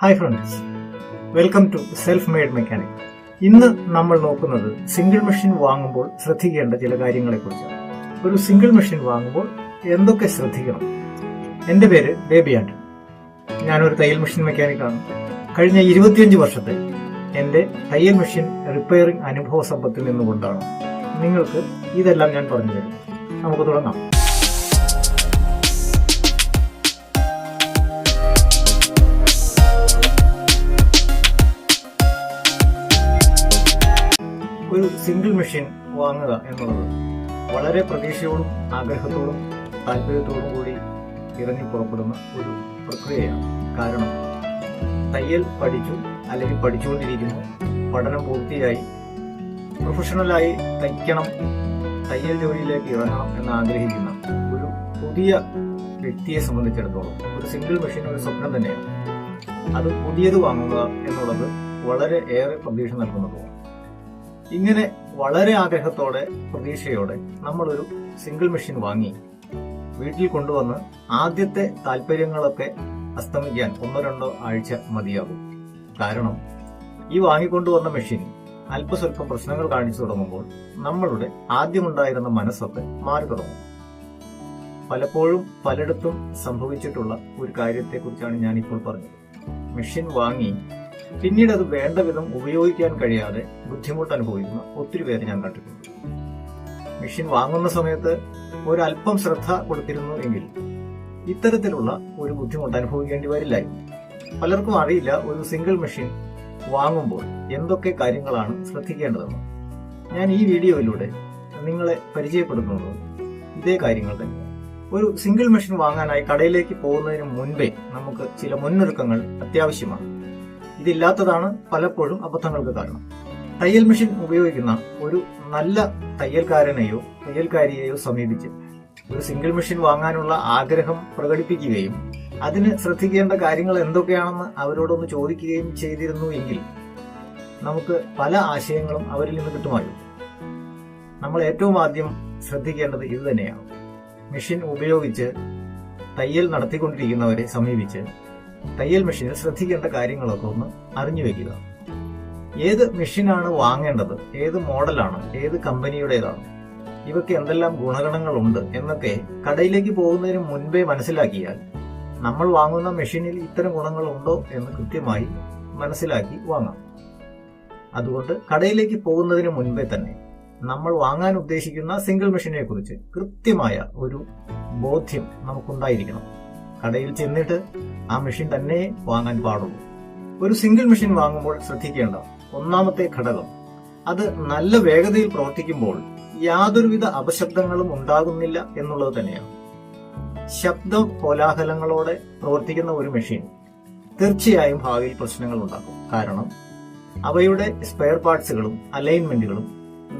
Hi friends, welcome to self made mechanic. ഇന്ന് നമ്മൾ നോക്കുന്നത് സിംഗിൾ മെഷീൻ വാങ്ങുമ്പോൾ ശ്രദ്ധിക്കേണ്ട ചില കാര്യങ്ങളെക്കുറിച്ചാണ്. ഒരു സിംഗിൾ മെഷീൻ വാങ്ങുമ്പോൾ എന്തൊക്കെ ശ്രദ്ധിക്കണം? എന്റെ പേര് ബേബി ആന്റൺ. ഞാനൊരു തയ്യൽ മെഷീൻ മെക്കാനിക്കാണ്. കഴിഞ്ഞ 25 വർഷത്തെ എന്റെ തയ്യൽ മെഷീൻ റിപ്പയറിംഗ് അനുഭവ സമ്പത്തിൽ നിന്നുകൊണ്ടാണ് നിങ്ങൾക്ക് ഇതെല്ലാം ഞാൻ പറഞ്ഞു തരുന്നത്. നമുക്ക് തുടങ്ങാം. ഒരു സിംഗിൾ മെഷീൻ വാങ്ങുക എന്നുള്ളത് വളരെ പ്രതീക്ഷയോടും ആഗ്രഹത്തോടും താല്പര്യത്തോടും കൂടി ഇറങ്ങി പുറപ്പെടുന്ന ഒരു പ്രക്രിയയാണ്. കാരണം തയ്യൽ പഠിച്ചു അല്ലെങ്കിൽ പഠിച്ചുകൊണ്ടിരിക്കുന്നു, പഠനം പൂർത്തിയായി, പ്രൊഫഷണലായി തയ്ക്കണം, തയ്യൽ ജോലിയിലേക്ക് ഇറങ്ങണം എന്ന് ആഗ്രഹിക്കുന്ന ഒരു പുതിയ വ്യക്തിയെ സംബന്ധിച്ചിടത്തോളം ഒരു സിംഗിൾ മെഷീൻ ഒരു സ്വപ്നം തന്നെയാണ്. അത് പുതിയത് വാങ്ങുക എന്നുള്ളത് വളരെ ഏറെ പ്രതീക്ഷ നൽകുന്നതുമാണ്. ഇങ്ങനെ വളരെ ആഗ്രഹത്തോടെ പ്രതീക്ഷയോടെ നമ്മളൊരു സിംഗിൾ മെഷീൻ വാങ്ങി വീട്ടിൽ കൊണ്ടുവന്ന് ആദ്യത്തെ താല്പര്യങ്ങളൊക്കെ അസ്തമിക്കാൻ 1-2 ആഴ്ച മതിയാകും. കാരണം ഈ വാങ്ങിക്കൊണ്ടുവന്ന മെഷീൻ അല്പസ്വല്പം പ്രശ്നങ്ങൾ കാണിച്ചു തുടങ്ങുമ്പോൾ നമ്മളുടെ ആദ്യമുണ്ടായിരുന്ന മനസ്സൊക്കെ മാറി തുടങ്ങും. പലപ്പോഴും പലയിടത്തും സംഭവിച്ചിട്ടുള്ള ഒരു കാര്യത്തെക്കുറിച്ചാണ് ഞാനിപ്പോൾ പറഞ്ഞത്. മെഷീൻ വാങ്ങി പിന്നീട് അത് വേണ്ട വിധം ഉപയോഗിക്കാൻ കഴിയാതെ ബുദ്ധിമുട്ട് അനുഭവിക്കുന്ന ഒത്തിരി പേര് ഞാൻ കണ്ടിട്ടുണ്ട്. മെഷീൻ വാങ്ങുന്ന സമയത്ത് ഒരല്പം ശ്രദ്ധ കൊടുത്തിരുന്നു എങ്കിൽ ഇത്തരത്തിലുള്ള ഒരു ബുദ്ധിമുട്ട് അനുഭവിക്കേണ്ടി വരില്ലായിരുന്നു. പലർക്കും അറിയില്ല ഒരു സിംഗിൾ മെഷീൻ വാങ്ങുമ്പോൾ എന്തൊക്കെ കാര്യങ്ങളാണ് ശ്രദ്ധിക്കേണ്ടതെന്ന്. ഞാൻ ഈ വീഡിയോയിലൂടെ നിങ്ങളെ പരിചയപ്പെടുത്തുന്നത് ഇതേ കാര്യങ്ങൾ തന്നെ. ഒരു സിംഗിൾ മെഷീൻ വാങ്ങാനായി കടയിലേക്ക് പോകുന്നതിന് മുൻപേ നമുക്ക് ചില മുന്നൊരുക്കങ്ങൾ അത്യാവശ്യമാണ്. ഇതില്ലാത്തതാണ് പലപ്പോഴും അബദ്ധങ്ങൾക്ക് കാരണം. തയ്യൽ മെഷീൻ ഉപയോഗിക്കുന്ന ഒരു നല്ല തയ്യൽക്കാരനെയോ തയ്യൽക്കാരിയെയോ സമീപിച്ച് ഒരു സിംഗിൾ മെഷീൻ വാങ്ങാനുള്ള ആഗ്രഹം പ്രകടിപ്പിക്കുകയും അതിന് ശ്രദ്ധിക്കേണ്ട കാര്യങ്ങൾ എന്തൊക്കെയാണെന്ന് അവരോടൊന്ന് ചോദിക്കുകയും ചെയ്തിരുന്നു എങ്കിൽ നമുക്ക് പല ആശയങ്ങളും അവരിൽ നിന്ന് കിട്ടുമായിരുന്നു. നമ്മൾ ഏറ്റവും ആദ്യം ശ്രദ്ധിക്കേണ്ടത് ഇത് തന്നെയാണ്. മെഷീൻ ഉപയോഗിച്ച് തയ്യൽ നടത്തിക്കൊണ്ടിരിക്കുന്നവരെ സമീപിച്ച് തയ്യൽ മെഷീനിൽ ശ്രദ്ധിക്കേണ്ട കാര്യങ്ങളൊക്കെ ഒന്ന് അറിഞ്ഞു വെക്കുക. ഏത് മെഷീനാണ് വാങ്ങേണ്ടത്, ഏത് മോഡലാണ്, ഏത് കമ്പനിയുടേതാണ്, ഇവയ്ക്ക് എന്തെല്ലാം ഗുണഗണങ്ങളുണ്ട് എന്നൊക്കെ കടയിലേക്ക് പോകുന്നതിന് മുൻപേ മനസ്സിലാക്കിയാൽ നമ്മൾ വാങ്ങുന്ന മെഷീനിൽ ഇത്തരം ഗുണങ്ങളുണ്ടോ എന്ന് കൃത്യമായി മനസ്സിലാക്കി വാങ്ങാം. അതുകൊണ്ട് കടയിലേക്ക് പോകുന്നതിന് മുൻപേ തന്നെ നമ്മൾ വാങ്ങാൻ ഉദ്ദേശിക്കുന്ന സിംഗിൾ മെഷീനെ കുറിച്ച് കൃത്യമായ ഒരു ബോധ്യം നമുക്കുണ്ടായിരിക്കണം. കടയിൽ ചെന്നിട്ട് ആ മെഷീൻ തന്നെ വാങ്ങാൻ പാടുള്ളൂ. ഒരു സിംഗിൾ മെഷീൻ വാങ്ങുമ്പോൾ ശ്രദ്ധിക്കേണ്ട ഒന്നാമത്തെ ഘടകം, അത് നല്ല വേഗതയിൽ പ്രവർത്തിക്കുമ്പോൾ യാതൊരുവിധ അപശബ്ദങ്ങളും ഉണ്ടാകുന്നില്ല എന്നുള്ളത് തന്നെയാണ്. ശബ്ദ കോലാഹലങ്ങളോടെ പ്രവർത്തിക്കുന്ന ഒരു മെഷീൻ തീർച്ചയായും ഭാവിയിൽ പ്രശ്നങ്ങൾ ഉണ്ടാക്കും. കാരണം അവയുടെ സ്പെയർ പാർട്സുകളും അലൈൻമെന്റുകളും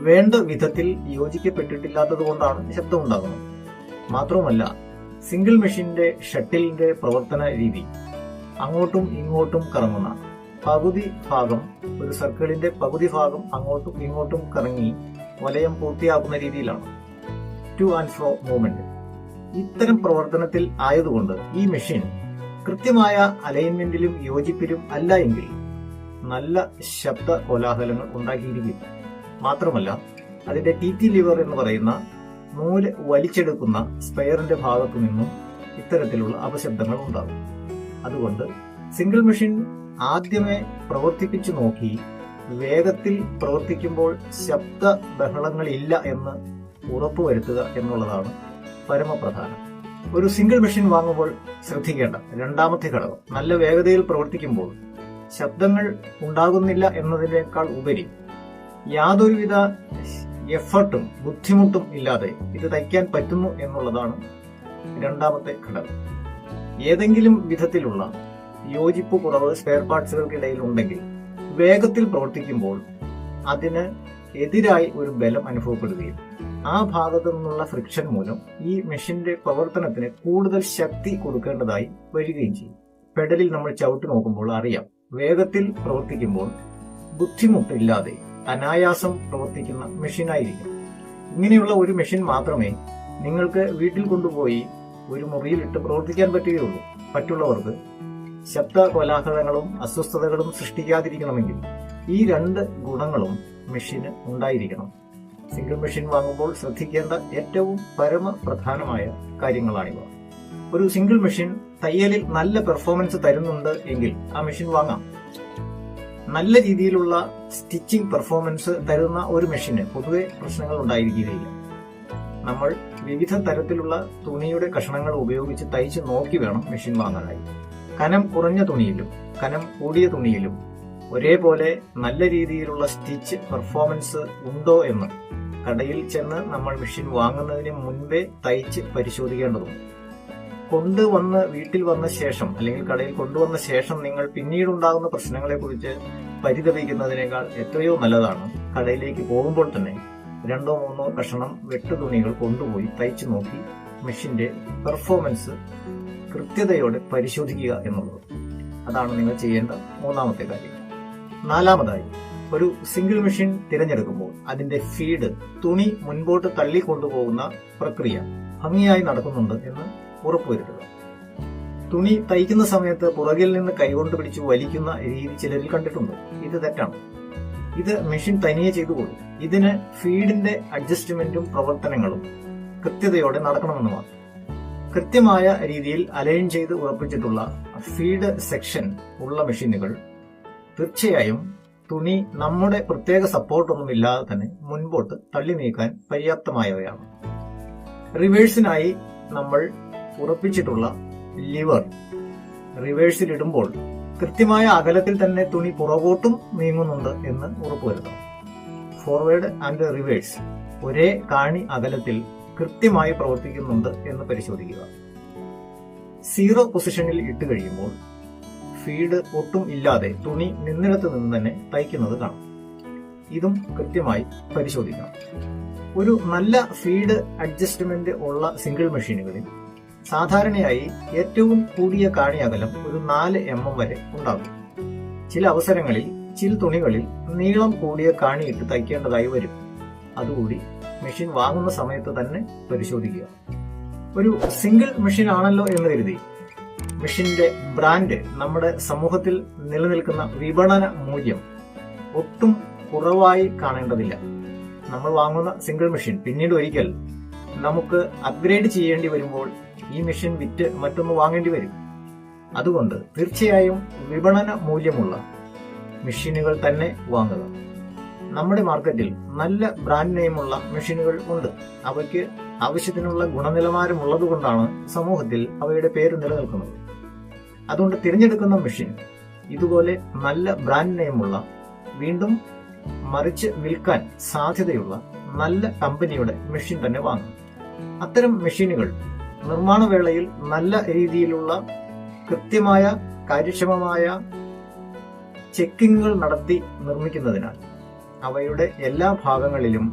വേണ്ട വിധത്തിൽ യോജിക്കപ്പെട്ടിട്ടില്ലാത്തത് കൊണ്ടാണ് ശബ്ദം ഉണ്ടാകുന്നത്. മാത്രവുമല്ല, സിംഗിൾ മെഷീന്റെ ഷട്ടിലിന്റെ പ്രവർത്തന രീതി അങ്ങോട്ടും ഇങ്ങോട്ടും കറങ്ങുന്ന പകുതി ഭാഗം, ഒരു സർക്കിളിന്റെ പകുതി ഭാഗം അങ്ങോട്ടും ഇങ്ങോട്ടും കറങ്ങി വലയം പൂർത്തിയാക്കുന്ന രീതിയിലാണ് ടു ആൻഡ് ഫ്രോ മൂവ്മെന്റ്. ഇത്തരം പ്രവർത്തനത്തിൽ ആയതുകൊണ്ട് ഈ മെഷീൻ കൃത്യമായ അലൈൻമെന്റിലും യോജിപ്പിലും അല്ല എങ്കിൽ നല്ല ശബ്ദ കോലാഹലങ്ങൾ ഉണ്ടാക്കിയിരിക്കും. മാത്രമല്ല, അതിന്റെ ടി ലിവർ എന്ന് പറയുന്ന നൂല് വലിച്ചെടുക്കുന്ന സ്പെയറിന്റെ ഭാഗത്തു നിന്നും ഇത്തരത്തിലുള്ള അപശബ്ദങ്ങൾ ഉണ്ടാകും. അതുകൊണ്ട് സിംഗിൾ മെഷീൻ ആദ്യമേ പ്രവർത്തിപ്പിച്ചു നോക്കി വേഗത്തിൽ പ്രവർത്തിക്കുമ്പോൾ ശബ്ദ ബഹളങ്ങളില്ല എന്ന് ഉറപ്പുവരുത്തുക എന്നുള്ളതാണ് പരമപ്രധാനം. ഒരു സിംഗിൾ മെഷീൻ വാങ്ങുമ്പോൾ ശ്രദ്ധിക്കേണ്ട രണ്ടാമത്തെ ഘടകം, നല്ല വേഗതയിൽ പ്രവർത്തിക്കുമ്പോൾ ശബ്ദങ്ങൾ ഉണ്ടാകുന്നില്ല എന്നതിനേക്കാൾ ഉപരി യാതൊരുവിധ എഫർട്ടും ബുദ്ധിമുട്ടും ഇല്ലാതെ ഇത് തയ്ക്കാൻ പറ്റുന്നു എന്നുള്ളതാണ് രണ്ടാമത്തെ ഘടകം. ഏതെങ്കിലും വിധത്തിലുള്ള യോജിപ്പ് കുറവ് സ്പെയർ പാർട്സുകൾക്കിടയിൽ ഉണ്ടെങ്കിൽ വേഗത്തിൽ പ്രവർത്തിക്കുമ്പോൾ അതിന് എതിരായി ഒരു ബലം അനുഭവപ്പെടുകയും ആ ഭാഗത്തു നിന്നുള്ള ഫ്രിക്ഷൻ മൂലം ഈ മെഷീന്റെ പ്രവർത്തനത്തിന് കൂടുതൽ ശക്തി കൊടുക്കേണ്ടതായി വരികയും ചെയ്യും. പെഡലിൽ നമ്മൾ ചവിട്ടി നോക്കുമ്പോൾ അറിയാം, വേഗത്തിൽ പ്രവർത്തിക്കുമ്പോൾ ബുദ്ധിമുട്ടില്ലാതെ അനായാസം പ്രവർത്തിക്കുന്ന മെഷീനായിരിക്കും. ഇങ്ങനെയുള്ള ഒരു മെഷീൻ മാത്രമേ നിങ്ങൾക്ക് വീട്ടിൽ കൊണ്ടുപോയി ഒരു മുറിയിലിട്ട് പ്രവർത്തിക്കാൻ പറ്റുകയുള്ളൂ. മറ്റുള്ളവർക്ക് ശബ്ദ കോലാഹലങ്ങളും അസ്വസ്ഥതകളും സൃഷ്ടിക്കാതിരിക്കണമെങ്കിൽ ഈ 2 ഗുണങ്ങളും മെഷീന് ഉണ്ടായിരിക്കണം. സിംഗിൾ മെഷീൻ വാങ്ങുമ്പോൾ ശ്രദ്ധിക്കേണ്ട ഏറ്റവും പരമപ്രധാനമായ കാര്യങ്ങളാണിവ. ഒരു സിംഗിൾ മെഷീൻ തയ്യലിൽ നല്ല പെർഫോമൻസ് തരുന്നുണ്ട് എങ്കിൽ ആ മെഷീൻ വാങ്ങാം. നല്ല രീതിയിലുള്ള സ്റ്റിച്ചിങ് പെർഫോമൻസ് തരുന്ന ഒരു മെഷീന് പൊതുവെ പ്രശ്നങ്ങൾ ഉണ്ടായിരിക്കുകയില്ല. നമ്മൾ വിവിധ തരത്തിലുള്ള തുണിയുടെ കഷണങ്ങൾ ഉപയോഗിച്ച് തയ്ച്ച് നോക്കി വേണം മെഷീൻ വാങ്ങാനായി. കനം കുറഞ്ഞ തുണിയിലും കനം കൂടിയ തുണിയിലും ഒരേപോലെ നല്ല രീതിയിലുള്ള സ്റ്റിച്ച് പെർഫോമൻസ് ഉണ്ടോ എന്ന് കടയിൽ ചെന്ന് നമ്മൾ മെഷീൻ വാങ്ങുന്നതിന് മുൻപേ തയ്ച്ച് പരിശോധിക്കേണ്ടതുണ്ട്. കൊണ്ടുവന്ന് വീട്ടിൽ വന്ന ശേഷം അല്ലെങ്കിൽ കടയിൽ കൊണ്ടുവന്ന ശേഷം നിങ്ങൾ പിന്നീടുണ്ടാകുന്ന പ്രശ്നങ്ങളെക്കുറിച്ച് പരിതപിക്കുന്നതിനേക്കാൾ എത്രയോ നല്ലതാണ് കടയിലേക്ക് പോകുമ്പോൾ തന്നെ 2-3 കഷണം വെട്ടുതുണികൾ കൊണ്ടുപോയി തയ്ച്ചു നോക്കി മെഷീന്റെ പെർഫോമൻസ് കൃത്യതയോടെ പരിശോധിക്കുക എന്നുള്ളത്. അതാണ് നിങ്ങൾ ചെയ്യേണ്ട 3ാമത്തെ കാര്യം. 4ാമതായി, ഒരു സിംഗിൾ മെഷീൻ തിരഞ്ഞെടുക്കുമ്പോൾ അതിന്റെ ഫീഡ്, തുണി മുൻപോട്ട് തള്ളിക്കൊണ്ടുപോകുന്ന പ്രക്രിയ ഭംഗിയായി നടക്കുന്നുണ്ട് എന്ന് ഉറപ്പുവരുത്തുക. തുണി തയ്ക്കുന്ന സമയത്ത് പുറകിൽ നിന്ന് കൈകൊണ്ട് പിടിച്ച് വലിക്കുന്ന രീതി ചിലരിൽ കണ്ടിട്ടുണ്ട്. ഇത് തെറ്റാണ്. ഇത് മെഷീൻ തനിയെ ചെയ്തുകൊള്ളും. ഇതിന് ഫീഡിന്റെ അഡ്ജസ്റ്റ്മെന്റും പ്രവർത്തനങ്ങളും കൃത്യതയോടെ നടക്കണമെന്ന് മാത്രം. കൃത്യമായ രീതിയിൽ അലൈൻ ചെയ്ത് ഉറപ്പിച്ചിട്ടുള്ള ഫീഡ് സെക്ഷൻ ഉള്ള മെഷീനുകൾ തീർച്ചയായും തുണി നമ്മുടെ പ്രത്യേക സപ്പോർട്ടൊന്നുമില്ലാതെ തന്നെ മുൻപോട്ട് തള്ളി നീക്കാൻ പര്യാപ്തമായവയാണ്. റിവേഴ്സിനായി നമ്മൾ ഉറപ്പിച്ചിട്ടുള്ള ലിവർ റിവേഴ്സിലിടുമ്പോൾ കൃത്യമായ അകലത്തിൽ തന്നെ തുണി പുറകോട്ടും നീങ്ങുന്നുണ്ട് എന്ന് ഉറപ്പുവരുത്തണം. ഫോർവേഡ് ആൻഡ് റിവേഴ്സ് ഒരേ കാണി അകലത്തിൽ കൃത്യമായി പ്രവർത്തിക്കുന്നുണ്ട് എന്ന് പരിശോധിക്കുക. 0 പൊസിഷനിൽ ഇട്ട് കഴിയുമ്പോൾ ഫീഡ് ഒട്ടും ഇല്ലാതെ തുണി നിന്നിടത്ത് നിന്ന് തന്നെ തയ്ക്കുന്നത് കാണാം. ഇതും കൃത്യമായി പരിശോധിക്കണം. ഒരു നല്ല ഫീഡ് അഡ്ജസ്റ്റ്മെന്റ് ഉള്ള സിംഗിൾ മെഷീനുകളിൽ സാധാരണയായി ഏറ്റവും കൂടിയ കാണി അകലം ഒരു 4 mm വരെ ഉണ്ടാകും. ചില അവസരങ്ങളിൽ ചില തുണികളിൽ നീളം കൂടിയ കാണിയിട്ട് തയ്ക്കേണ്ടതായി വരും. അതുകൂടി മെഷീൻ വാങ്ങുന്ന സമയത്ത് തന്നെ പരിശോധിക്കുക. ഒരു സിംഗിൾ മെഷീൻ ആണല്ലോ എന്ന് കരുതി മെഷീന്റെ ബ്രാൻഡ് നമ്മുടെ സമൂഹത്തിൽ നിലനിൽക്കുന്ന വിപണന മൂല്യം ഒട്ടും കുറവായി കാണേണ്ടതില്ല. നമ്മൾ വാങ്ങുന്ന സിംഗിൾ മെഷീൻ പിന്നീട് ഒരിക്കൽ നമുക്ക് അപ്ഗ്രേഡ് ചെയ്യേണ്ടി വരുമ്പോൾ ഈ മെഷീൻ വിറ്റ് മറ്റൊന്ന് വാങ്ങേണ്ടി വരും. അതുകൊണ്ട് തീർച്ചയായും വിപണന മൂല്യമുള്ള മെഷീനുകൾ തന്നെ വാങ്ങുക. നമ്മുടെ മാർക്കറ്റിൽ നല്ല ബ്രാൻഡ് നെയിമുള്ള മെഷീനുകൾ ഉണ്ട്. അവയ്ക്ക് ആവശ്യത്തിനുള്ള ഗുണനിലവാരമുള്ളതുകൊണ്ടാണ് സമൂഹത്തിൽ അവയുടെ പേര് നിലനിൽക്കുന്നത്. അതുകൊണ്ട് തിരഞ്ഞെടുക്കുന്ന മെഷീൻ ഇതുപോലെ നല്ല ബ്രാൻഡ് നെയിമുള്ള, വീണ്ടും മറിച്ച് വിൽക്കാൻ സാധ്യതയുള്ള നല്ല കമ്പനിയുടെ മെഷീൻ തന്നെ വാങ്ങും. അത്തരം മെഷീനുകൾ നിർമ്മാണ വേളയിൽ നല്ല രീതിയിലുള്ള കൃത്യമായ കാര്യക്ഷമമായ ചെക്കിങ്ങുകൾ നടത്തി നിർമ്മിക്കുന്നതിനാൽ അവയുടെ എല്ലാ ഭാഗങ്ങളിലും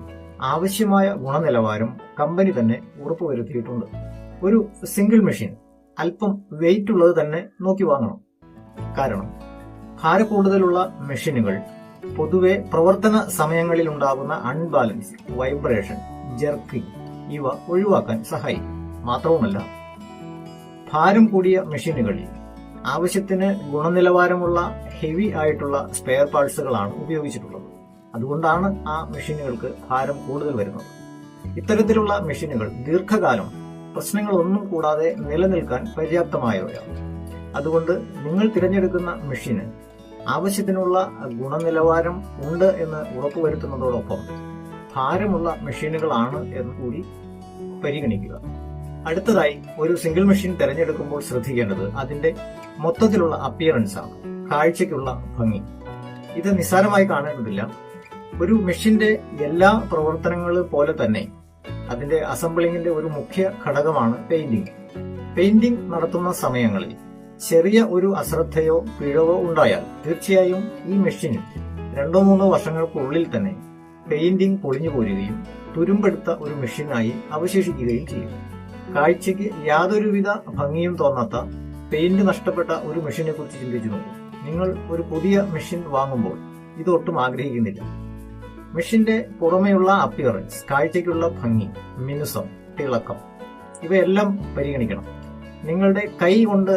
ആവശ്യമായ ഗുണനിലവാരം കമ്പനി തന്നെ ഉറപ്പുവരുത്തിയിട്ടുണ്ട്. ഒരു സിംഗിൾ മെഷീൻ അല്പം വെയിറ്റ് ഉള്ളത് തന്നെ നോക്കി വാങ്ങണം. കാരണം ഭാരക്കൂടുതലുള്ള മെഷീനുകൾ പൊതുവെ പ്രവർത്തന സമയങ്ങളിൽ ഉണ്ടാകുന്ന അൺബാലൻസ്, വൈബ്രേഷൻ, ജെർക്കിംഗ് ഇവ ഒഴിവാക്കാൻ സഹായിക്കും. മാത്രവുമല്ല, ഭാരം കൂടിയ മെഷീനുകളിൽ ആവശ്യത്തിന് ഗുണനിലവാരമുള്ള ഹെവി ആയിട്ടുള്ള സ്പെയർ പാർട്സുകളാണ് ഉപയോഗിച്ചിട്ടുള്ളത്. അതുകൊണ്ടാണ് ആ മെഷീനുകൾക്ക് ഭാരം കൂടുതൽ വരുന്നത്. ഇത്തരത്തിലുള്ള മെഷീനുകൾ ദീർഘകാലം പ്രശ്നങ്ങളൊന്നും കൂടാതെ നിലനിൽക്കാൻ പര്യാപ്തമായവയാണ്. അതുകൊണ്ട് നിങ്ങൾ തിരഞ്ഞെടുക്കുന്ന മെഷീന് ആവശ്യത്തിനുള്ള ഗുണനിലവാരം ഉണ്ട് എന്ന് ഉറപ്പുവരുത്തുന്നതോടൊപ്പം ഭാരമുള്ള മെഷീനുകളാണ് എന്ന് കൂടി പരിഗണിക്കുക. അടുത്തതായി, ഒരു സിംഗിൾ മെഷീൻ തിരഞ്ഞെടുക്കുമ്പോൾ ശ്രദ്ധിക്കേണ്ടത് അതിന്റെ മൊത്തത്തിലുള്ള അപ്പിയറൻസ് ആണ്, കാഴ്ചയ്ക്കുള്ള ഭംഗി. ഇത് നിസ്സാരമായി കാണേണ്ടതില്ല. ഒരു മെഷീന്റെ എല്ലാ പ്രവർത്തനങ്ങളും പോലെ തന്നെ അതിന്റെ അസംബ്ലിങ്ങിന്റെ ഒരു മുഖ്യ ഘടകമാണ് പെയിന്റിംഗ്. പെയിന്റിംഗ് നടത്തുന്ന സമയങ്ങളിൽ ചെറിയ ഒരു അശ്രദ്ധയോ പിഴവോ ഉണ്ടായാൽ തീർച്ചയായും ഈ മെഷീൻ 2-3 വർഷങ്ങൾക്കുള്ളിൽ തന്നെ പെയിന്റിംഗ് പൊളിഞ്ഞു പോരുകയും തുരുമ്പെടുത്ത ഒരു മെഷീനായി അവശേഷിക്കുകയും ചെയ്യും. കാഴ്ചയ്ക്ക് യാതൊരുവിധ ഭംഗിയും തോന്നാത്ത, പെയിന്റ് നഷ്ടപ്പെട്ട ഒരു മെഷീനെ കുറിച്ച് ചിന്തിച്ചു നോക്കൂ. നിങ്ങൾ ഒരു പുതിയ മെഷീൻ വാങ്ങുമ്പോൾ ഇതൊട്ടും ആഗ്രഹിക്കുന്നില്ല. മെഷീന്റെ പുറമെയുള്ള അപ്പിയറൻസ്, കാഴ്ചയ്ക്കുള്ള ഭംഗി, മിനുസം, തിളക്കം ഇവയെല്ലാം പരിഗണിക്കണം. നിങ്ങളുടെ കൈ കൊണ്ട്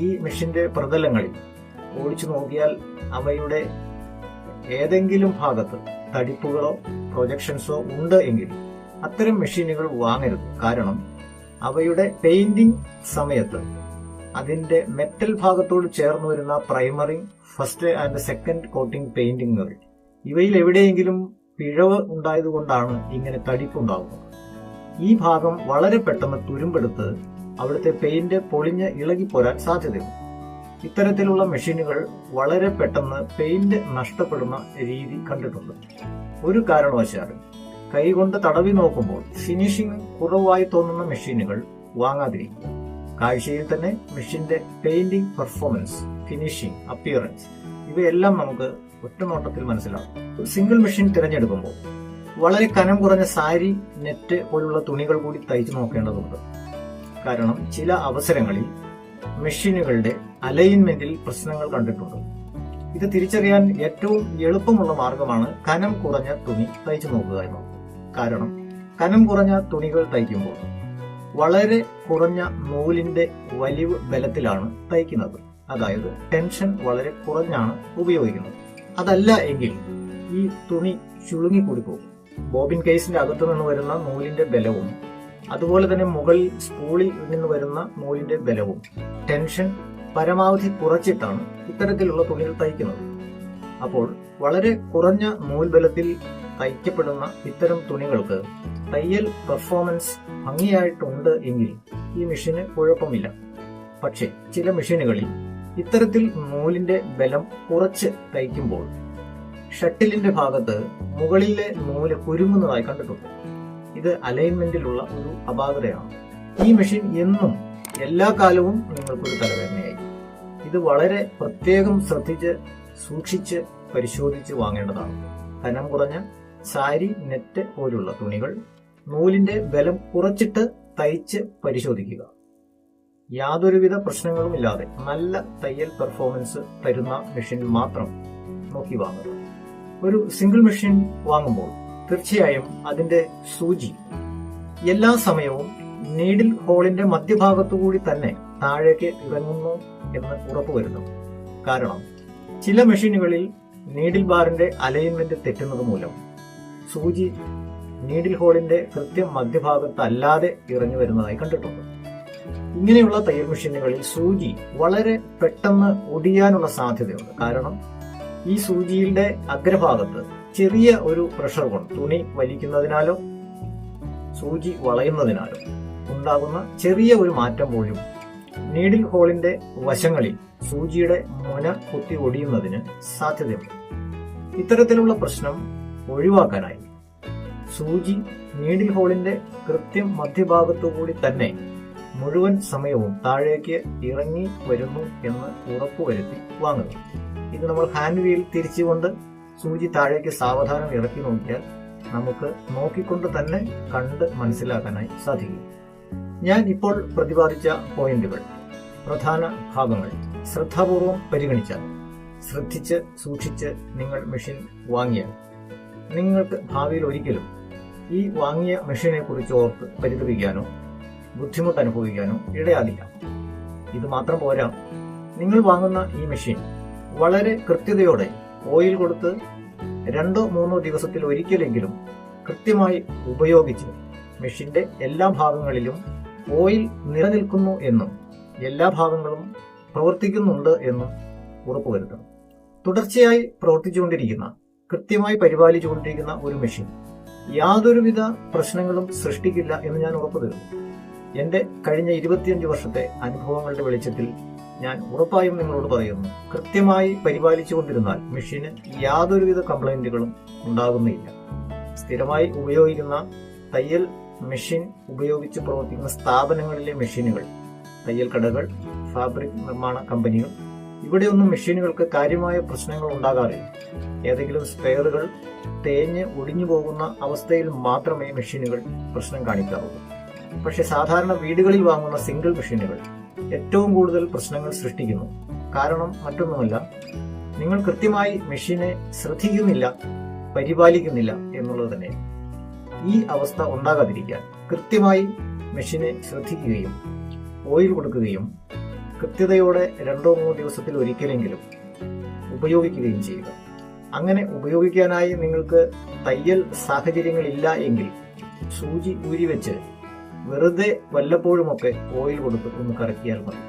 ഈ മെഷീന്റെ പ്രതലങ്ങളിൽ ഓടിച്ചു നോക്കിയാൽ അവയുടെ ഏതെങ്കിലും ഭാഗത്ത് തടിപ്പുകളോ പ്രൊജക്ഷൻസോ ഉണ്ട് എങ്കിൽ അത്തരം മെഷീനുകൾ വാങ്ങരുത്. കാരണം അവയുടെ പെയിന്റിംഗ് സമയത്ത് അതിന്റെ മെറ്റൽ ഭാഗത്തോട് ചേർന്ന് വരുന്ന primary, first and second coating പെയിന്റിങ്ങുകൾ ഇവയിൽ എവിടെയെങ്കിലും പിഴവ് ഉണ്ടായതുകൊണ്ടാണ് ഇങ്ങനെ തടിപ്പുണ്ടാകുന്നത്. ഈ ഭാഗം വളരെ പെട്ടെന്ന് തുരുമ്പെടുത്ത് അവിടുത്തെ പെയിന്റ് പൊളിഞ്ഞ് ഇളകിപ്പോരാൻ സാധ്യതയുണ്ട്. ഇത്തരത്തിലുള്ള മെഷീനുകൾ വളരെ പെട്ടെന്ന് പെയിന്റ് നഷ്ടപ്പെടുന്ന രീതി കണ്ടിട്ടുണ്ട്. ഒരു കാരണവശാലും കൈകൊണ്ട് തടവി നോക്കുമ്പോൾ ഫിനിഷിംഗ് കുറവായി തോന്നുന്ന മെഷീനുകൾ വാങ്ങാതിരിക്കുക. കാഴ്ചയിൽ തന്നെ മെഷീന്റെ പെയിന്റിംഗ് പെർഫോമൻസ്, ഫിനിഷിംഗ്, അപ്പിയറൻസ് ഇവയെല്ലാം നമുക്ക് ഒറ്റനോട്ടത്തിൽ മനസ്സിലാകും. സിംഗിൾ മെഷീൻ തിരഞ്ഞെടുക്കുമ്പോൾ വളരെ കനം കുറഞ്ഞ സാരി, നെറ്റ് പോലുള്ള തുണികൾ കൂടി തയ്ച്ചു നോക്കേണ്ടതുണ്ട്. കാരണം ചില അവസരങ്ങളിൽ മെഷീനുകളുടെ അലൈൻമെന്റിൽ പ്രശ്നങ്ങൾ കണ്ടിട്ടുണ്ട്. ഇത് തിരിച്ചറിയാൻ ഏറ്റവും എളുപ്പമുള്ള മാർഗമാണ് കനം കുറഞ്ഞ തുണി തയ്ച്ചു നോക്കുക എന്നത്. കാരണം കനം കുറഞ്ഞ തുണികൾ തയ്ക്കുമ്പോൾ വളരെ കുറഞ്ഞ നൂലിന്റെ വലിവ് ബലത്തിലാണ് തയ്ക്കുന്നത്. അതായത് ടെൻഷൻ വളരെ കുറഞ്ഞാണ് ഉപയോഗിക്കുന്നത്. അതല്ല എങ്കിൽ ഈ തുണി ചുളുങ്ങിക്കൂടി പോകും. ബോബിൻ കേസിന്റെ അകത്തു നിന്ന് വരുന്ന നൂലിന്റെ ബലവും അതുപോലെ തന്നെ മുകളിൽ സ്പൂളിൽ നിന്ന് വരുന്ന നൂലിന്റെ ബലവും ടെൻഷൻ പരമാവധി കുറച്ചിട്ടാണ് ഇത്തരത്തിലുള്ള തുണികൾ തയ്ക്കുന്നത്. അപ്പോൾ വളരെ കുറഞ്ഞ നൂൽ ബലത്തിൽ തയ്ക്കപ്പെടുന്ന ഇത്തരം തുണികൾക്ക് തയ്യൽ പെർഫോമൻസ് ഭംഗിയായിട്ടുണ്ട് എങ്കിൽ ഈ മെഷീന് കുഴപ്പമില്ല. പക്ഷെ ചില മെഷീനുകളിൽ ഇത്തരത്തിൽ നൂലിന്റെ ബലം കുറച്ച് തയ്ക്കുമ്പോൾ ഷട്ടിലിന്റെ ഭാഗത്ത് മുകളിലെ നൂല് കുരുങ്ങുന്നതായി കണ്ടിട്ടുണ്ട്. ഇത് അലൈൻമെന്റിലുള്ള ഒരു അപാകതയാണ്. ഈ മെഷീൻ എന്നും എല്ലാ കാലവും നിങ്ങൾക്കൊരു തലവേദനയായി. ഇത് വളരെ പ്രത്യേകം ശ്രദ്ധിച്ച് സൂക്ഷിച്ച് പരിശോധിച്ച് വാങ്ങേണ്ടതാണ്. കനം കുറഞ്ഞ സാരി, നെറ്റ് പോലുള്ള തുണികൾ നൂലിന്റെ ബലം കുറച്ചിട്ട് തയ്ച്ച് പരിശോധിക്കുക. യാതൊരുവിധ പ്രശ്നങ്ങളുമില്ലാതെ നല്ല തയ്യൽ പെർഫോമൻസ് തരുന്ന മെഷീൻ മാത്രം നോക്കി വാങ്ങുക. ഒരു സിംഗിൾ മെഷീൻ വാങ്ങുമ്പോൾ തീർച്ചയായും അതിന്റെ സൂചി എല്ലാ സമയവും നീഡിൽ ഹോളിന്റെ മധ്യഭാഗത്തുകൂടി തന്നെ താഴേക്ക് ഇറങ്ങുന്നു എന്ന് ഉറപ്പുവരുത്തും. കാരണം ചില മെഷീനുകളിൽ നീഡിൽ ബാറിന്റെ അലൈൻമെന്റ് തെറ്റുന്നത് മൂലം സൂചി നീഡിൽ ഹോളിന്റെ കൃത്യം മധ്യഭാഗത്തല്ലാതെ ഇറങ്ങി വരുന്നതായി കണ്ടിട്ടുണ്ട്. ഇങ്ങനെയുള്ള തയ്യൽ മെഷീനുകളിൽ സൂചി വളരെ പെട്ടെന്ന് ഒടിയാനുള്ള സാധ്യതയുണ്ട്. കാരണം ഈ സൂചിയുടെ അഗ്രഭാഗത്ത് ചെറിയ ഒരു പ്രഷർ കൊണ്ട് തുണി വലിക്കുന്നതിനാലോ സൂചി വളയുന്നതിനാലോ ഉണ്ടാകുന്ന ചെറിയ ഒരു മാറ്റം പോലും നീഡിൽ ഹോളിന്റെ വശങ്ങളിൽ സൂചിയുടെ മുന കുത്തി ഒടിയുന്നതിന് സാധ്യതയുണ്ട്. ഇത്തരത്തിലുള്ള പ്രശ്നം ഒഴിവാക്കാനായി സൂചി നീഡിൽ ഹോളിന്റെ കൃത്യം മധ്യഭാഗത്തുകൂടി തന്നെ മുഴുവൻ സമയവും താഴേക്ക് ഇറങ്ങി വരുന്നു എന്ന് ഉറപ്പുവരുത്തി വാങ്ങുക. ഇത് നമ്മൾ ഹാൻഡ് വീൽ തിരിച്ചുകൊണ്ട് സൂചി താഴേക്ക് സാവധാനം ഇറക്കി നോക്കിയാൽ നമുക്ക് നോക്കിക്കൊണ്ട് തന്നെ കണ്ട് മനസ്സിലാക്കാനായി സാധിക്കും. ഞാൻ ഇപ്പോൾ പ്രതിപാദിച്ച പോയിന്റുകൾ, പ്രധാന ഭാഗങ്ങൾ ശ്രദ്ധാപൂർവം പരിഗണിച്ചാൽ, ശ്രദ്ധിച്ച് സൂക്ഷിച്ച് നിങ്ങൾ മെഷീൻ വാങ്ങിയാൽ നിങ്ങൾക്ക് ഭാവിയിൽ ഒരിക്കലും ഈ വാങ്ങിയ മെഷീനെ കുറിച്ച് ഓർത്ത് പരിതപിക്കാനോ ബുദ്ധിമുട്ട് അനുഭവിക്കാനോ ഇടയാകില്ല. ഇത് മാത്രം പോരാ, നിങ്ങൾ വാങ്ങുന്ന ഈ മെഷീൻ വളരെ കൃത്യതയോടെ ഓയിൽ കൊടുത്ത് 2-3 ദിവസത്തിൽ ഒരിക്കലെങ്കിലും കൃത്യമായി ഉപയോഗിച്ച് മെഷീന്റെ എല്ലാ ഭാഗങ്ങളിലും ഓയിൽ നിലനിൽക്കുന്നു എന്നും എല്ലാ ഭാഗങ്ങളും പ്രവർത്തിക്കുന്നുണ്ട് എന്നും ഉറപ്പുവരുത്തണം. തുടർച്ചയായി പ്രവർത്തിച്ചുകൊണ്ടിരിക്കുന്ന, കൃത്യമായി പരിപാലിച്ചുകൊണ്ടിരിക്കുന്ന ഒരു മെഷീൻ യാതൊരുവിധ പ്രശ്നങ്ങളും സൃഷ്ടിക്കില്ല എന്ന് ഞാൻ ഉറപ്പു തരുന്നു. എന്റെ കഴിഞ്ഞ 25 വർഷത്തെ അനുഭവങ്ങളുടെ വെളിച്ചത്തിൽ ഞാൻ ഉറപ്പായും നിങ്ങളോട് പറയുന്നു, കൃത്യമായി പരിപാലിച്ചുകൊണ്ടിരുന്നാൽ മെഷീന് യാതൊരുവിധ കംപ്ലൈന്റുകളും ഉണ്ടാകുന്നില്ല. സ്ഥിരമായി ഉപയോഗിക്കുന്ന തയ്യൽ മെഷീൻ ഉപയോഗിച്ച് പ്രവർത്തിക്കുന്ന സ്ഥാപനങ്ങളിലെ മെഷീനുകൾ, തയ്യൽ കടകൾ, ഫാബ്രിക് നിർമ്മാണ കമ്പനികൾ, ഇവിടെയൊന്നും മെഷീനുകൾക്ക് കാര്യമായ പ്രശ്നങ്ങൾ ഉണ്ടാകാറില്ല. ഏതെങ്കിലും സ്പെയറുകൾ തേഞ്ഞ് ഒടിഞ്ഞു പോകുന്ന അവസ്ഥയിൽ മാത്രമേ മെഷീനുകൾ പ്രശ്നം കാണിക്കാറുള്ളൂ. പക്ഷെ സാധാരണ വീടുകളിൽ വാങ്ങുന്ന സിംഗിൾ മെഷീനുകൾ ഏറ്റവും കൂടുതൽ പ്രശ്നങ്ങൾ സൃഷ്ടിക്കുന്നു. കാരണം മറ്റൊന്നുമല്ല, നിങ്ങൾ കൃത്യമായി മെഷീനെ ശ്രദ്ധിക്കുന്നില്ല, പരിപാലിക്കുന്നില്ല എന്നുള്ളത് തന്നെ. ഈ അവസ്ഥ ഉണ്ടാകാതിരിക്കാൻ കൃത്യമായി മെഷീനെ ശ്രദ്ധിക്കുകയും ഓയിൽ കൊടുക്കുകയും കൃത്യതയോടെ 2-3 ദിവസത്തിൽ ഒരിക്കലെങ്കിലും ഉപയോഗിക്കുകയും ചെയ്യുക. അങ്ങനെ ഉപയോഗിക്കാനായി നിങ്ങൾക്ക് തയ്യൽ സാഹചര്യങ്ങളില്ല എങ്കിൽ സൂചി ഊരിവെച്ച് വെറുതെ വല്ലപ്പോഴുമൊക്കെ ഓയിൽ കൊടുത്ത് ഒന്ന് കറക്കിയാൽ മതി.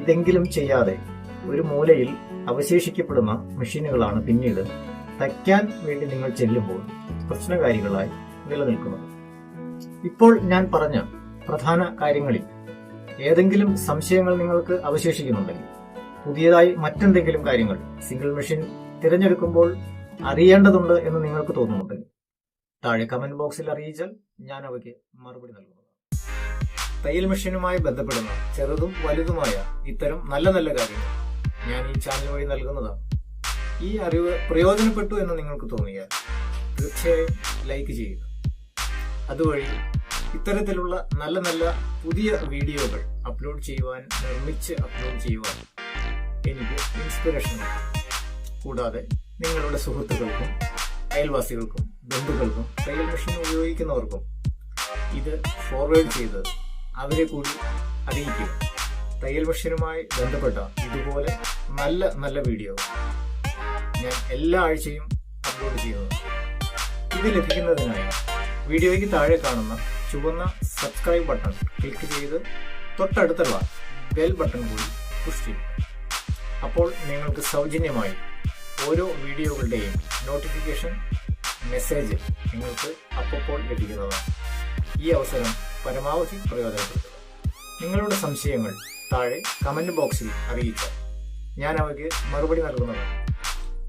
ഇതെങ്കിലും ചെയ്യാതെ ഒരു മൂലയിൽ അവശേഷിക്കപ്പെടുന്ന മെഷീനുകളാണ് പിന്നീട് തയ്ക്കാൻ വേണ്ടി നിങ്ങൾ ചെല്ലുമ്പോൾ പ്രശ്നകാരികളായി നിലനിൽക്കുന്നത്. ഇപ്പോൾ ഞാൻ പറഞ്ഞ പ്രധാന കാര്യങ്ങളിൽ ഏതെങ്കിലും സംശയങ്ങൾ നിങ്ങൾക്ക് അവശേഷിക്കുന്നുണ്ടെങ്കിൽ, പുതിയതായി മറ്റെന്തെങ്കിലും കാര്യങ്ങൾ സിംഗിൾ മെഷീൻ തിരഞ്ഞെടുക്കുമ്പോൾ അറിയേണ്ടതുണ്ട് എന്ന് നിങ്ങൾക്ക് തോന്നുന്നുണ്ടെങ്കിൽ താഴെ കമന്റ് ബോക്സിൽ അറിയിച്ചാൽ ഞാൻ അവയ്ക്ക് മറുപടി നൽകുന്നതാണ്. തയ്യൽ മെഷീനുമായി ബന്ധപ്പെടുന്ന ചെറുതും വലുതുമായ ഇത്തരം നല്ല നല്ല കാര്യങ്ങൾ ഞാൻ ഈ ചാനൽ വഴി നൽകുന്നതാണ്. ഈ അറിവ് പ്രയോജനപ്പെട്ടു എന്ന് നിങ്ങൾക്ക് തോന്നിയാൽ തീർച്ചയായും ലൈക്ക് ചെയ്യുക. അതുവഴി ഇത്തരത്തിലുള്ള നല്ല നല്ല പുതിയ വീഡിയോകൾ നിർമ്മിച്ച് അപ്ലോഡ് ചെയ്യുവാൻ എനിക്ക് ഇൻസ്പിറേഷൻ ഉണ്ട്. കൂടാതെ നിങ്ങളുടെ സുഹൃത്തുക്കൾക്കും അയൽവാസികൾക്കും ബന്ധുക്കൾക്കും തയ്യൽ മെഷീൻ ഉപയോഗിക്കുന്നവർക്കും ഇത് ഫോർവേഡ് ചെയ്ത് അവരെ കൂടി അറിയിക്കുക. തയ്യൽ മെഷീനുമായി ബന്ധപ്പെട്ട ഇതുപോലെ നല്ല നല്ല വീഡിയോ ഞാൻ എല്ലാ ആഴ്ചയും അപ്ലോഡ് ചെയ്യുന്നത്. ഇത് ലഭിക്കുന്നതിനായി വീഡിയോയ്ക്ക് താഴെ കാണുന്ന ചുവന്ന സബ്സ്ക്രൈബ് ബട്ടൺ ക്ലിക്ക് ചെയ്ത് തൊട്ടടുത്തുള്ള ബെൽ ബട്ടൺ കൂടി പുഷ് ചെയ്യും. അപ്പോൾ നിങ്ങൾക്ക് സൗജന്യമായി ഓരോ വീഡിയോകളുടെയും നോട്ടിഫിക്കേഷൻ മെസ്സേജ് നിങ്ങൾക്ക് അപ്പോൾ ലഭിക്കുന്നതാണ്. ഈ അവസരം പരമാവധി പ്രയോജനപ്പെടുത്തുക. നിങ്ങളുടെ സംശയങ്ങൾ താഴെ കമന്റ് ബോക്സിൽ അറിയിച്ചാൽ ഞാൻ അവയ്ക്ക് മറുപടി നൽകുന്നതാണ്.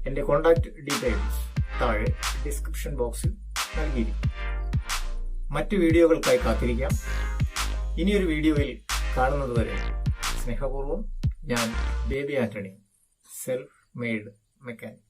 എൻ്റെ കോൺടാക്ട് ഡീറ്റെയിൽസ് താഴെ ഡിസ്ക്രിപ്ഷൻ ബോക്സിൽ നൽകിയിരിക്കും. മറ്റു വീഡിയോകൾക്കായി കാത്തിരിക്കാം. ഇനിയൊരു വീഡിയോയിൽ കാണുന്നതുവരെ സ്നേഹപൂർവ്വം ഞാൻ baby Antony, self made mechanic.